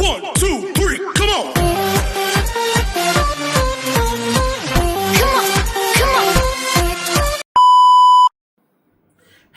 1, 2, 3, come on!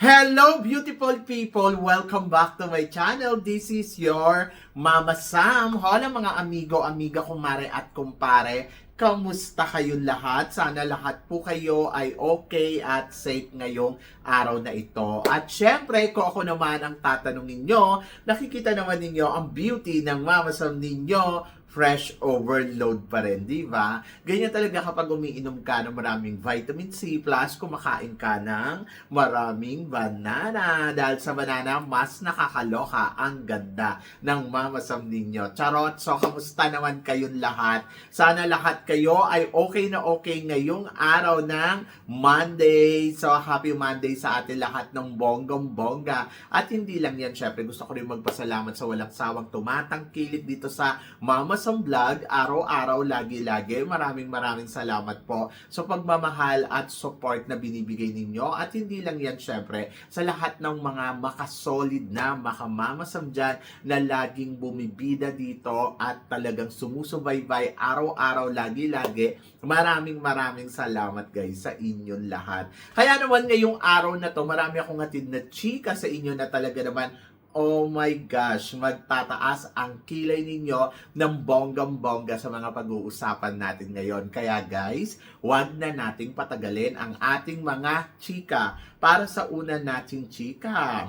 Hello beautiful people! Welcome back to my channel. This is your Mama Sam. Hola mga amigo, amiga, kumare at kumpare. Kamusta kayong lahat? Sana lahat po kayo ay okay at safe ngayong araw na ito. At syempre, kung ako naman ang tatanungin nyo, nakikita naman ninyo ang beauty ng Mama Sam ninyo. Fresh overload pa rin, di ba? Ganyan talaga kapag umiinom ka ng maraming vitamin C plus kumakain ka ng maraming banana. Dahil sa banana, mas nakakaloka ang ganda ng Mama Sam ninyo. Charot! So, kamusta naman kayong lahat? Sana lahat kayo ay okay na okay ngayong araw ng Monday. So, happy Monday sa atin lahat ng bonggong-bongga. At hindi lang yan, syempre, gusto ko rin magpasalamat sa walang sawang tumatangkilik dito sa Mama Sam Vlog, araw-araw, lagi-lagi. Maraming salamat po sa pagmamahal at support na binibigay ninyo. At hindi lang yan, syempre, sa lahat ng mga makasolid na Mama Sam dyan na laging bumibida dito at talagang sumusubaybay araw-araw, lagi-lagi. Maraming salamat guys sa inyong lahat. Kaya naman ngayong araw na to, marami akong hatid na chika sa inyo na talaga naman, oh my gosh, magtataas ang kilay ninyo ng bonggang-bongga sa mga pag-uusapan natin ngayon. Kaya guys, wag na nating patagalin ang ating mga chika. Para sa una nating chika,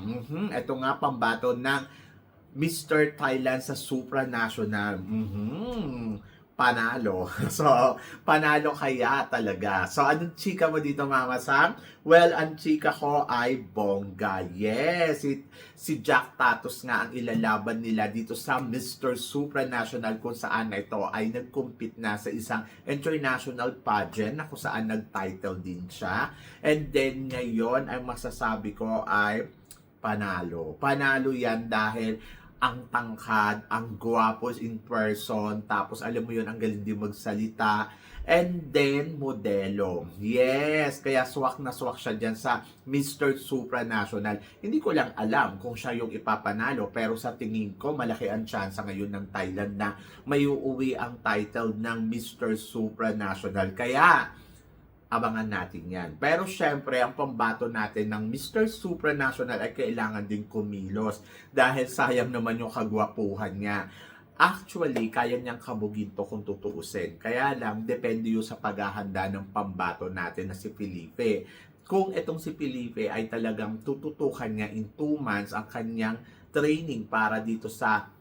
ito nga pambato ng Mr. Thailand sa supranational. Panalo. So, panalo kaya talaga. So, anong chika mo dito, Mama Sam? Well, ang chika ko ay bongga. Yes, si Jack Tatos nga ang ilalaban nila dito sa Mr. Supranational kung saan na ito ay nag-compete na sa isang international pageant na kung saan nag-title din siya. And then, ngayon, ang masasabi ko ay panalo. Panalo yan dahil ang tangkad, ang gwapo in person, tapos alam mo yun, ang galing din magsalita, and then modelo. Yes, kaya swak na swak siya dyan sa Mr. Supranational. Hindi ko lang alam kung siya yung ipapanalo, pero sa tingin ko, malaki ang tsansa ngayon ng Thailand na may uuwi ang title ng Mr. Supranational. Kaya, abangan natin yan. Pero syempre, ang pambato natin ng Mr. Supranational ay kailangan din kumilos dahil sayang naman yung kagwapuhan niya. Actually, kaya niyang kabugin to kung tutuusin. Kaya lang, depende yun sa paghahanda ng pambato natin na si Felipe. Kung itong si Felipe ay talagang tututukan niya in 2 months ang kanyang training para dito sa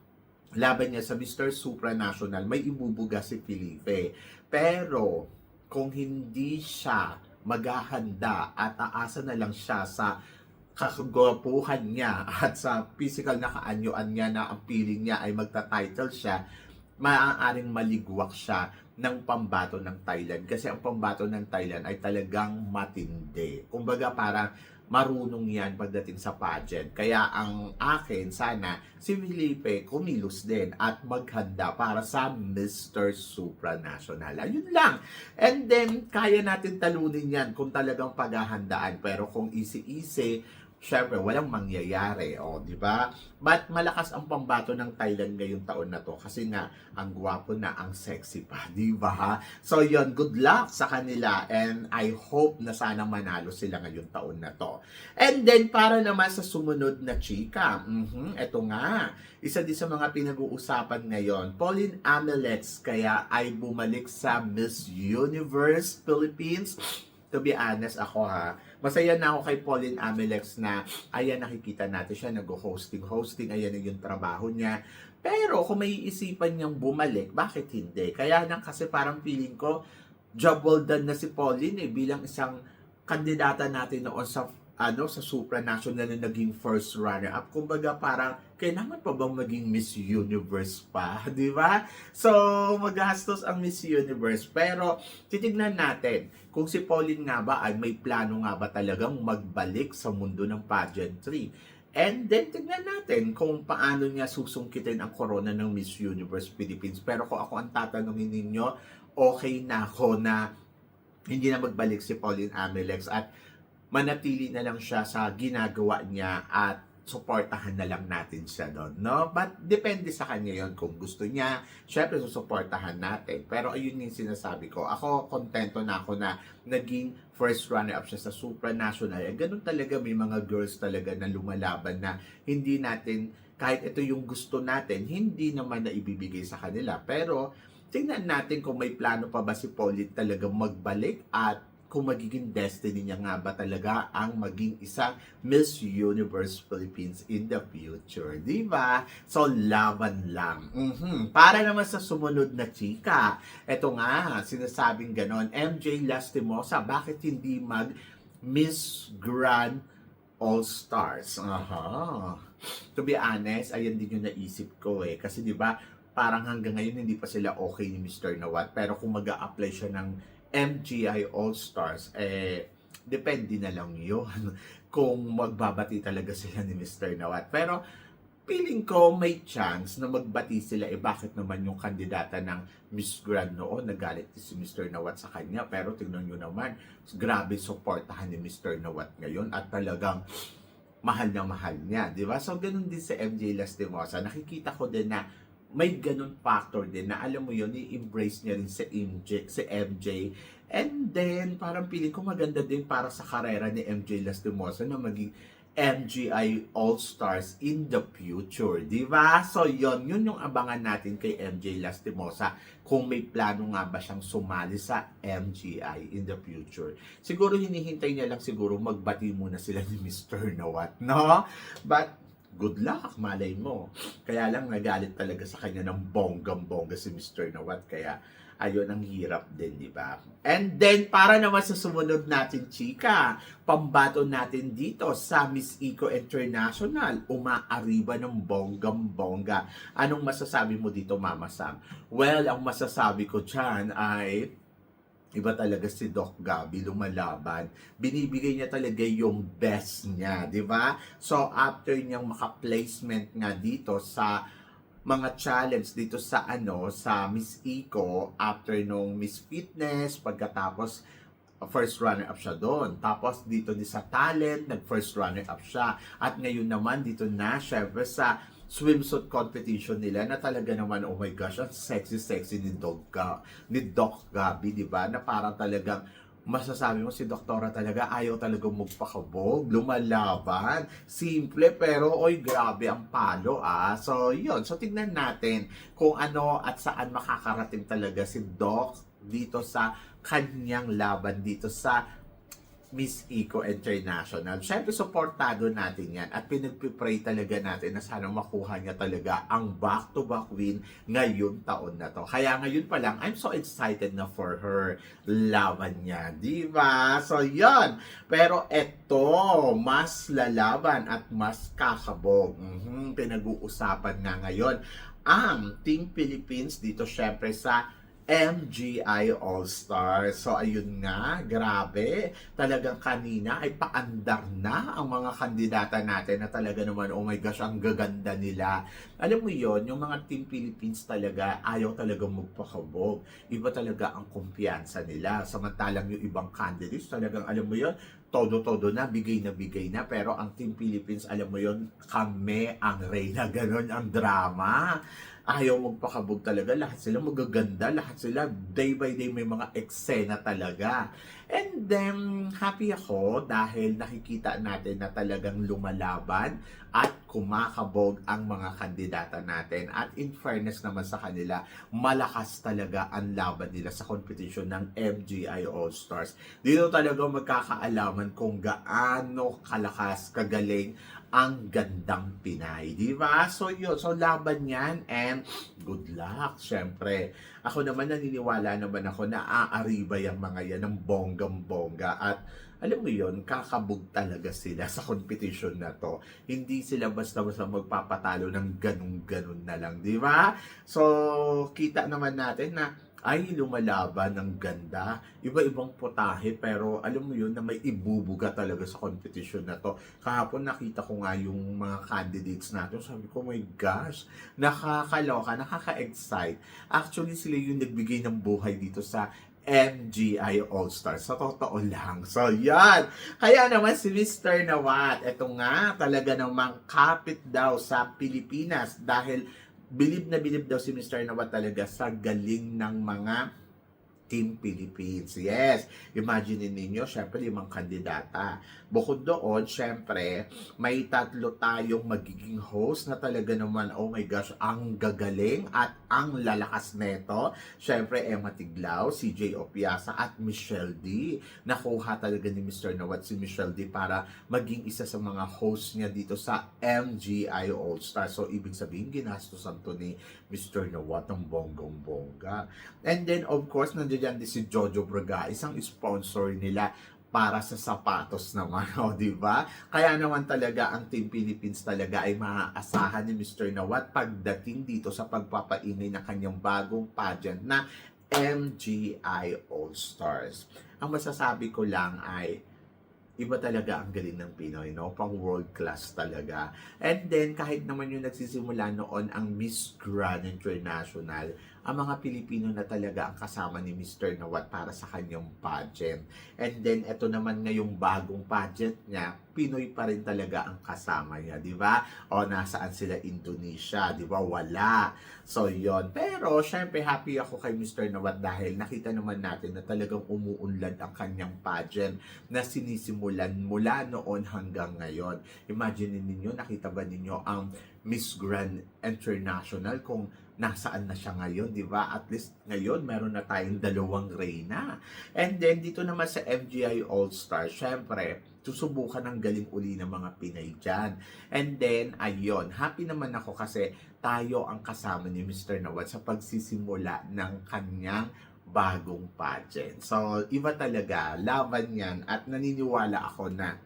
laban niya sa Mr. Supranational, may ibubuga si Felipe. Pero kung hindi siya maghahanda at aasa na lang siya sa kagwapuhan niya at sa physical na kaanyuan niya na ang feeling niya ay magta-title siya, maaaring maligwak siya ng pambato ng Thailand. Kasi ang pambato ng Thailand ay talagang matindi. Kumbaga parang marunong yan pagdating sa pageant. Kaya ang akin, sana si Felipe kumilos din at maghanda para sa Mr. Supranational. Ayun lang. And then, kaya natin talunin yan kung talagang paghahandaan. Pero kung easy-easy, syempre, walang mangyayari, di ba? But malakas ang pambato ng Thailand ngayong taon na to kasi nga, ang gwapo na, ang sexy pa, di ba? So, yun, good luck sa kanila and I hope na sana manalo sila ngayong taon na to. And then, para naman sa sumunod na chika, eto nga, isa din sa mga pinag-uusapan ngayon, Pauline Amelets kaya ay bumalik sa Miss Universe Philippines. To be honest ako masaya na ako kay Pauline Amelets na ayan, nakikita natin siya nag-hosting, ayan yung trabaho niya. Pero kung may isipan niyang bumalik, bakit hindi? Kaya nang kasi parang feeling ko, job well done na si Pauline bilang isang kandidata natin noon sa sa supranational na naging first runner-up. Kumbaga parang, kailangan pa bang maging Miss Universe pa? Di ba? So, magastos ang Miss Universe. Pero, titignan natin kung si Pauline nga ba ay may plano nga ba talagang magbalik sa mundo ng pageantry. And then, tignan natin kung paano niya susungkitin ang corona ng Miss Universe Philippines. Pero kung ako ang tatanungin ninyo, okay na ako na hindi na magbalik si Pauline Amelets at manatili na lang siya sa ginagawa niya at suportahan na lang natin siya doon, no? But depende sa kanya yon kung gusto niya. Syempre, susuportahan natin. Pero ayun yung sinasabi ko. Ako, kontento na ako na naging first runner-up siya sa supranational. Ganun talaga, may mga girls talaga na lumalaban na hindi natin, kahit ito yung gusto natin, hindi naman na ibibigay sa kanila. Pero, tingnan natin kung may plano pa ba si Pauline talaga magbalik at kung magiging destiny niya nga ba talaga ang maging isang Miss Universe Philippines in the future. Diba? So, laban lang. Para naman sa sumunod na chika, eto nga, sinasabing ganon, MJ Lastimosa, bakit hindi mag Miss Grand All-Stars? To be honest, ayan din yung naisip ko eh. Kasi diba, parang hanggang ngayon hindi pa sila okay ni Mr. Nawat. Pero kung mag-a-apply siya ng MGI All-Stars, depende na lang yun kung magbabati talaga sila ni Mr. Nawat. Pero feeling ko may chance na magbati sila. Bakit naman yung kandidata ng Miss Grand noon nagalit si Mr. Nawat sa kanya? Pero tingnan nyo naman, grabe supportahan ni Mr. Nawat ngayon at talagang mahal na mahal niya, di ba? So ganun din sa MJ Lastimosa. Nakikita ko din na may ganun factor din na alam mo yun, i-embrace niya rin si MJ. And then, parang feeling ko maganda din para sa karera ni MJ Lastimosa na maging MGI All-Stars in the future. Diba? So, yun yung abangan natin kay MJ Lastimosa kung may plano nga ba siyang sumali sa MGI in the future. Siguro hinihintay niya lang siguro magbati muna sila ni Mr. Nawat, no? But, good luck, malay mo. Kaya lang nagalit talaga sa kanya ng bonggang-bongga si Mr. Nawat. Kaya ayun, ang hirap din, di ba? And then, para naman sa sumunod natin, chika, pambato natin dito sa Miss Eco International, umaariba ng bonggang-bongga. Anong masasabi mo dito, Mama Sam? Well, ang masasabi ko dyan ay iba talaga si Doc Gabby, lumalaban. Binibigay niya talaga yung best niya, di ba? So, after niyang maka-placement nga dito sa mga challenge dito sa sa Miss Eco, after nung Miss Fitness, pagkatapos first runner-up siya doon. Tapos dito din sa talent, nag-first runner-up siya. At ngayon naman dito na, syempre sa swimsuit competition nila na talaga naman, oh my gosh, ang sexy ni Doc Gabby, di ba? Na parang talagang masasabi mo si Doktora talaga ayaw talagang magpakabog, lumalaban. Simple pero oy grabe ang palo So yun, so tignan natin kung ano at saan makakarating talaga si Doc dito sa kanyang laban dito sa Miss Eco International. Siyempre, supportado natin yan at pinagpipray talaga natin na sana makuha niya talaga ang back-to-back win ngayong taon na to. Kaya ngayon pa lang, I'm so excited na for her laban niya. Diba? So, yun. Pero eto, mas lalaban at mas kakabog. Pinag-uusapan nga ngayon ang Team Philippines dito syempre sa MGI All-Stars. So, ayun nga, grabe. Talagang kanina ay paandar na ang mga kandidata natin na talaga naman, oh my gosh, ang gaganda nila. Alam mo yon, yung mga Team Philippines talaga, ayaw talaga magpakabog. Iba talaga ang kumpiyansa nila. Samantalang yung ibang candidates, talagang alam mo yon, todo-todo na, bigay na, pero ang Team Philippines, alam mo yon, kami ang reyna, ganon ang drama. Ayaw magpakabog talaga, lahat sila magaganda, lahat sila day by day may mga eksena talaga. And then, happy ako dahil nakikita natin na talagang lumalaban at kumakabog ang mga kandidata natin. At in fairness naman sa kanila, malakas talaga ang laban nila sa competition ng MGI All-Stars. Dito talaga magkakaalaman kung gaano kalakas, kagaling ang gandang Pinay, di ba? So yun, so laban yan and good luck, syempre. Ako naman naniniwala naman ako na aariba yung mga yan ng bonggang-bongga at alam mo yun, kakabog talaga sila sa competition na to. Hindi sila basta-basta magpapatalo ng ganun-ganun na lang, di ba? So, kita naman natin na ay lumalaban ng ganda. Iba-ibang putahe pero alam mo yun na may ibubuga talaga sa competition na to. Kahapon nakita ko nga yung mga candidates natin. Sabi ko, my gosh, nakakaloka, nakaka-excite. Actually, sila yung nagbigay ng buhay dito sa MGI All-Stars. Sa totoo lang. So, yan. Kaya naman si Mr. Nawat, eto nga, talaga namang kapit daw sa Pilipinas dahil bilib na bilib daw si Mr. Nawat talaga sa galing ng mga Team Philippines. Yes, imagine ninyo, syempre 5 kandidata. Bukod doon, syempre, may 3 tayong magiging host na talaga naman, oh my gosh, ang gagaling at ang lalakas neto. Syempre, Emma Tiglao, CJ Opiasa at Michelle D. Nakuha talaga ni Mr. Nawat si Michelle D para maging isa sa mga host niya dito sa MGI All-Star. So, ibig sabihin, ginastosan to ni Mr. Nawat ng bonggong-bongga. And then, of course, nandiyan din si Jojo Braga, isang sponsor nila para sa sapatos naman, o, di ba? Kaya naman talaga ang Team Philippines talaga ay maaasahan ni Mr. Nawat pagdating dito sa pagpapaingay ng kanyang bagong pageant na MGI All-Stars. Ang masasabi ko lang ay iba talaga ang galing ng Pinoy, no? Pang world class talaga. And then, kahit naman yung nagsisimula noon ang Miss Grand International, ang mga Pilipino na talaga ang kasama ni Mr. Nawat para sa kanyang pageant. And then, eto naman ngayong bagong pageant niya, Pinoy pa rin talaga ang kasama niya, di ba? O, nasaan sila Indonesia, di ba? Wala. So, yon. Pero, syempre, happy ako kay Mr. Nawat dahil nakita naman natin na talagang umuunlad ang kanyang pageant na sinisimulan mula noon hanggang ngayon. Imagine ninyo, nakita ba ninyo ang Miss Grand International kung nasaan na siya ngayon, di ba? At least ngayon, meron na tayong 2 reyna. And then, dito naman sa MGI All-Star, syempre, susubukan ng galing uli ng mga Pinay dyan. And then, ayun, happy naman ako kasi tayo ang kasama ni Mr. Nawat sa pagsisimula ng kanyang bagong pageant. So, iba talaga, laban yan at naniniwala ako na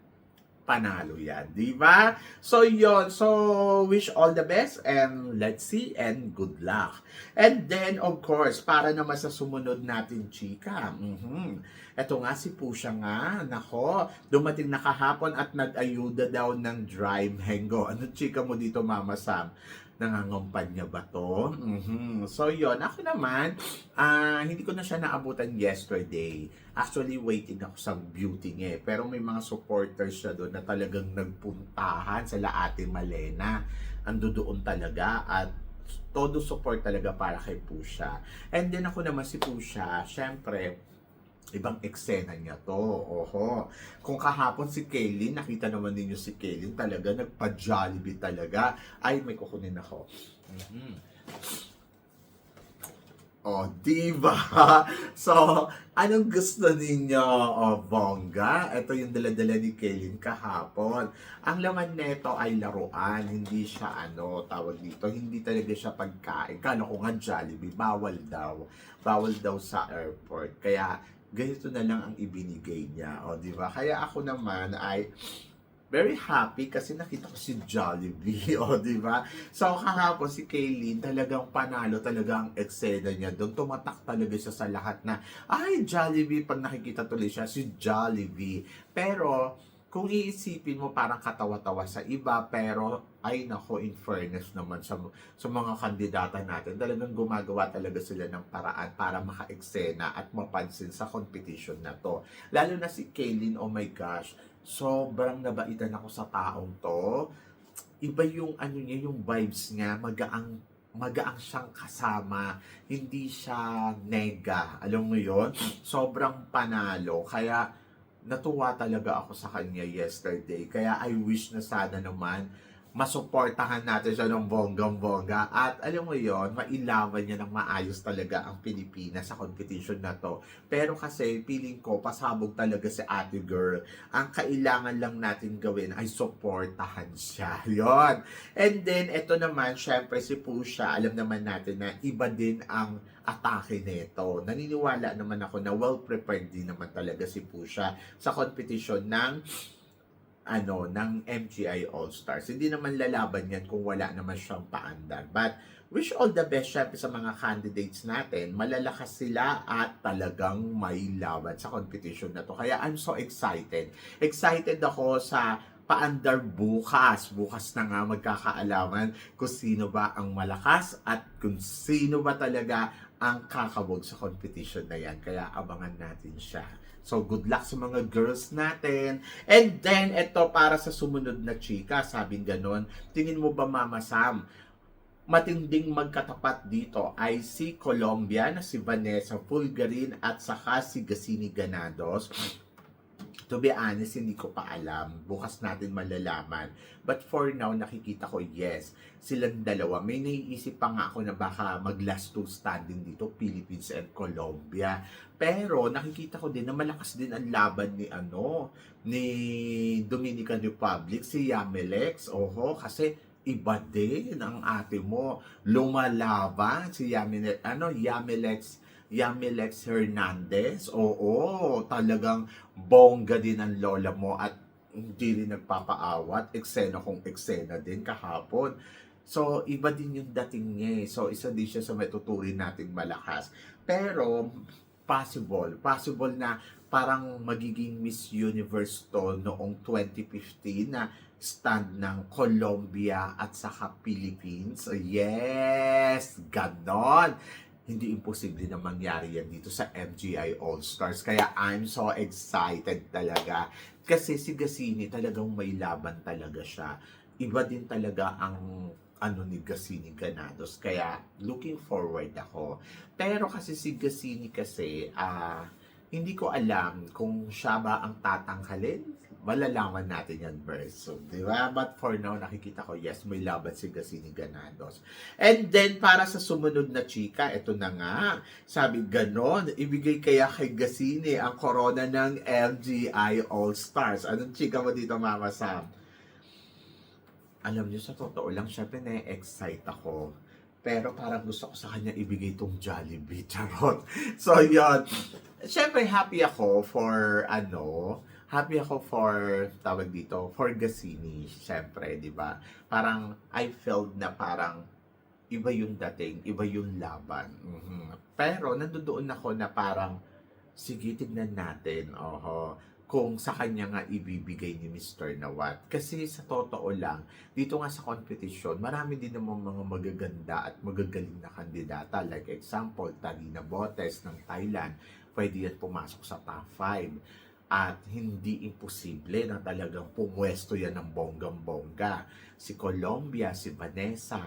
panalo yan, di ba? So, yon. So, wish all the best and let's see and good luck. And then, of course, para naman sa sumunod natin, chika, eto nga si Pusha nga, nako, dumating na kahapon at nag-ayuda daw ng dry mango. Ano chika mo dito, Mama Sam? Nangangampanya ba to? So, yon. Ako naman, hindi ko na siya naabutan yesterday. Actually, waiting ako sa beauty niya. Pero may mga supporters siya doon na talagang nagpuntahan sa Ate Malena. Ando doon talaga at todo support talaga para kay Pusha. And then ako naman si Pusha, syempre, ibang eksena niya to. Oho. Kung kahapon si Kaylin, nakita naman ninyo si Kaylin talaga, nagpa-Jollibee talaga. Ay, may kukunin ako. Oh, diba? So, anong gusto ninyo? Oh, bongga. Ito yung dala-dala ni Kaylin kahapon. Ang laman nito ay laruan. Hindi siya, tawag dito. Hindi talaga siya pagkain. Kala ko nga Jollibee, bawal daw. Bawal daw sa airport. Kaya, ganito na lang ang ibinigay niya. O, diba? Kaya ako naman ay very happy kasi nakita ko si Jollibee, o, di ba? So, kahapon si Kaylin, talagang panalo talaga ang eksena niya doon. Tumatak talaga siya sa lahat na, ay, Jollibee, pag nakikita tuloy siya, si Jollibee. Pero, kung iisipin mo, parang katawa-tawa sa iba, pero, ay, nako, in fairness naman sa mga kandidata natin, talagang gumagawa talaga sila ng paraan para maka-eksena at mapansin sa competition na to. Lalo na si Kaylin, oh my gosh, sobrang nabaitan ako sa taong to. Iba yung niya, yung vibes niya, magaang siyang kasama, hindi siya nega. Alam mo yon? Sobrang panalo. Kaya natuwa talaga ako sa kanya yesterday. Kaya I wish na sana naman masuportahan natin siya ng bonggang-bongga at alam mo yon, mailaban niya ng maayos talaga ang Pilipinas sa competition na to. Pero kasi feeling ko pasabog talaga si ate girl. Ang kailangan lang natin gawin ay suportahan siya. Yon. And then ito naman, syempre si Pusha, alam naman natin na iba din ang atake nito. Naniniwala naman ako na well prepared din naman talaga si Pusha sa competition ng ng MGI All-Stars. Hindi naman lalaban yan kung wala naman siyang paandar. But, wish all the best syempre sa mga candidates natin. Malalakas sila at talagang may laban sa competition na to. Kaya I'm so excited. Excited ako sa paandar bukas. Bukas na nga magkakaalaman kung sino ba ang malakas at kung sino ba talaga ang kakabog sa competition na yan. Kaya abangan natin siya. So, good luck sa mga girls natin. And then, ito para sa sumunod na chika, sabing ganon, tingin mo ba Mama Sam, matinding magkatapat dito ay si Colombia na si Vanessa Fulgarin at saka si Gassini Ganados? To be honest, hindi ko pa alam. Bukas natin malalaman. But for now, nakikita ko, yes, silang dalawa. May naiisip pa nga ako na baka mag-last two standing dito, Philippines and Colombia. Pero nakikita ko din na malakas din ang laban ni Dominican Republic, si Yamilex. Oho, kasi iba din ang ate mo. Lumalaban si Yamilex Hernandez. Oo, talagang bongga din ang lola mo at hindi rin nagpapaawat. Eksena kung eksena din kahapon. So, iba din yung dating niya eh. So, isa din siya sa matuturin nating malakas. Pero, possible na parang magiging Miss Universe to noong 2015 na stand ng Colombia at saka Philippines. Yes! Ganon! Hindi imposible na mangyari yan dito sa MGI All-Stars. Kaya I'm so excited talaga. Kasi si Gassini talagang may laban talaga siya. Iba din talaga ang ni Gassini Ganados. Kaya looking forward ako. Pero kasi si Gassini kasi, hindi ko alam kung siya ba ang tatanghalin. Malalaman natin yan very soon, di ba? But for now, nakikita ko, yes, may laban si Gassini Ganados. And then, para sa sumunod na chika, ito na nga, sabi ganon, ibigay kaya kay Gassini ang corona ng MGI All-Stars. Anong chika mo dito, Mama Sam? Alam niyo, sa totoo lang, syempre na-excite ako. Pero parang gusto ko sa kanya ibigay itong Jollibee, charot. So, yun. Syempre, happy ako for, tawag dito, for Gassini, syempre, di ba? Parang, I felt na parang, iba yung dating, iba yung laban. Pero, nandoon ako na parang, sige, tignan natin, kung sa kanya nga ibibigay ni Mr. Nawat. Kasi sa totoo lang, dito nga sa competition, marami din namang mga magaganda at magagaling na kandidata. Like example, Tarina Botes ng Thailand, pwede yan pumasok sa top 5. At hindi imposible na talagang pumwesto yan ng bonggang-bongga. Si Colombia, si Vanessa,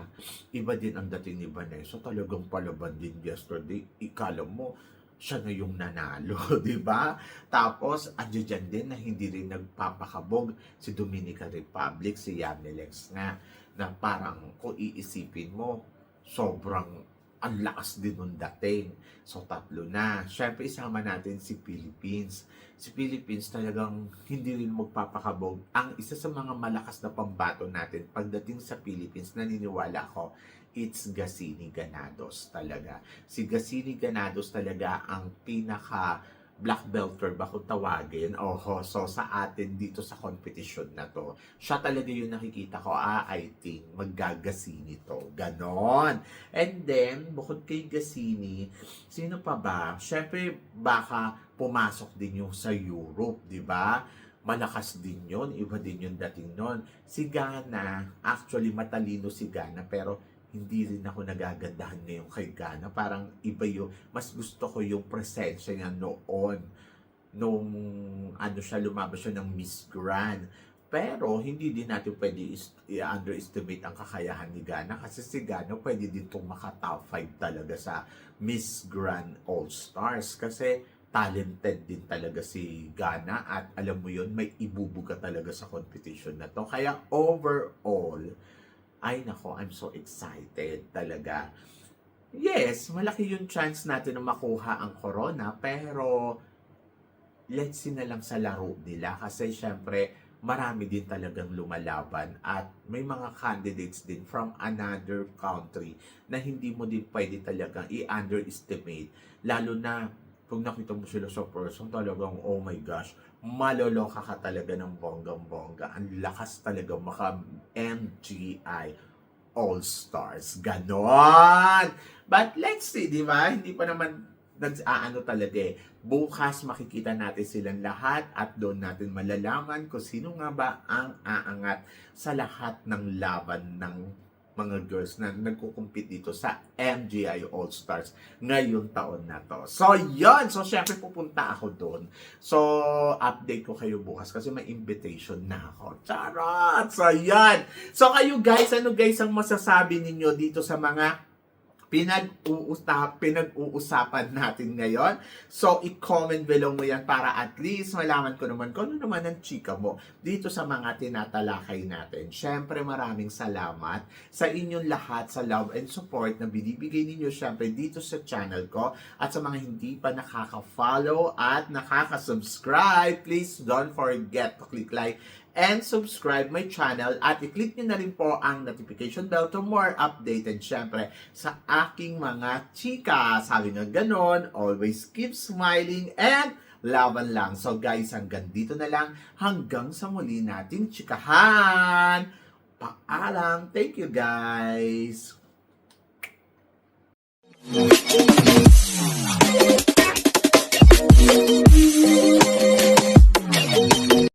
iba din ang dating ni Vanessa. Talagang palaban din yesterday. Ikala mo, siya na yung nanalo, di ba? Tapos, andyan din na hindi rin nagpapakabog si Dominican Republic, si Yamilex nga, na parang kung iisipin mo, sobrang ang lakas din nung dating. So, 3 na. Siyempre, isama natin si Philippines. Si Philippines talagang hindi rin magpapakabog. Ang isa sa mga malakas na pambato natin, pagdating sa Philippines, naniniwala ako, it's Gassini Ganados talaga. Si Gassini Ganados talaga ang pinaka black belter ba kung tawagin. So sa atin dito sa competition na to, siya talaga yung nakikita ko, I think, maggagasini to. Ganon. And then, bukod kay Gassini, sino pa ba? Siyempre, baka pumasok din yung sa Europe, di ba? Malakas din yon, iba din yung dating nun. Si Gana, actually matalino si Gana, pero hindi rin ako nagagandahan ngayon kay Gana. Parang iba yung, mas gusto ko yung presensya niya noon. Nung siya, lumabas siya ng Miss Grand. Pero hindi din natin pwede i-underestimate ang kakayahan ni Gana. Kasi si Gana pwede din itong maka-top 5 talaga sa Miss Grand All-Stars. Kasi talented din talaga si Gana. At alam mo yun, may ibubuga talaga sa competition na to. Kaya overall, ay nako, I'm so excited talaga. Yes, malaki yung chance natin na makuha ang corona, pero let's see na lang sa laro nila kasi syempre marami din talagang lumalaban at may mga candidates din from another country na hindi mo din pwede talagang i-underestimate, lalo na pag nakita mo sila sa person, talagang oh my gosh, maloloka ka talaga ng bonggang-bongga. Ang lakas talaga maka-MGI All-Stars. Ganon! But let's see, di ba? Hindi pa naman nag-aano talaga eh. Bukas makikita natin silang lahat at doon natin malalaman kung sino nga ba ang aangat sa lahat ng laban ng mga girls na nagkukumpit dito sa MGI All-Stars ngayong taon na to. So, yun! So, syempre pupunta ako doon. So, update ko kayo bukas kasi may invitation na ako. Charot! So, yan! So, kayo guys, ano guys ang masasabi ninyo dito sa mga pinag-uusapan natin ngayon? So, i-comment below mo yan para at least malaman ko naman kung ano naman ang chika mo dito sa mga tinatalakay natin. Syempre, maraming salamat sa inyong lahat sa love and support na binibigay ninyo syempre dito sa channel ko. At sa mga hindi pa nakaka-follow at nakaka-subscribe, please don't forget to click like and subscribe my channel at i-click nyo na rin po ang notification bell to more updated syempre sa aking mga chika. Sabi nga ganon, always keep smiling and laban lang. So guys, hanggang dito na lang. Hanggang sa muli nating chikahan. Paalam. Thank you guys.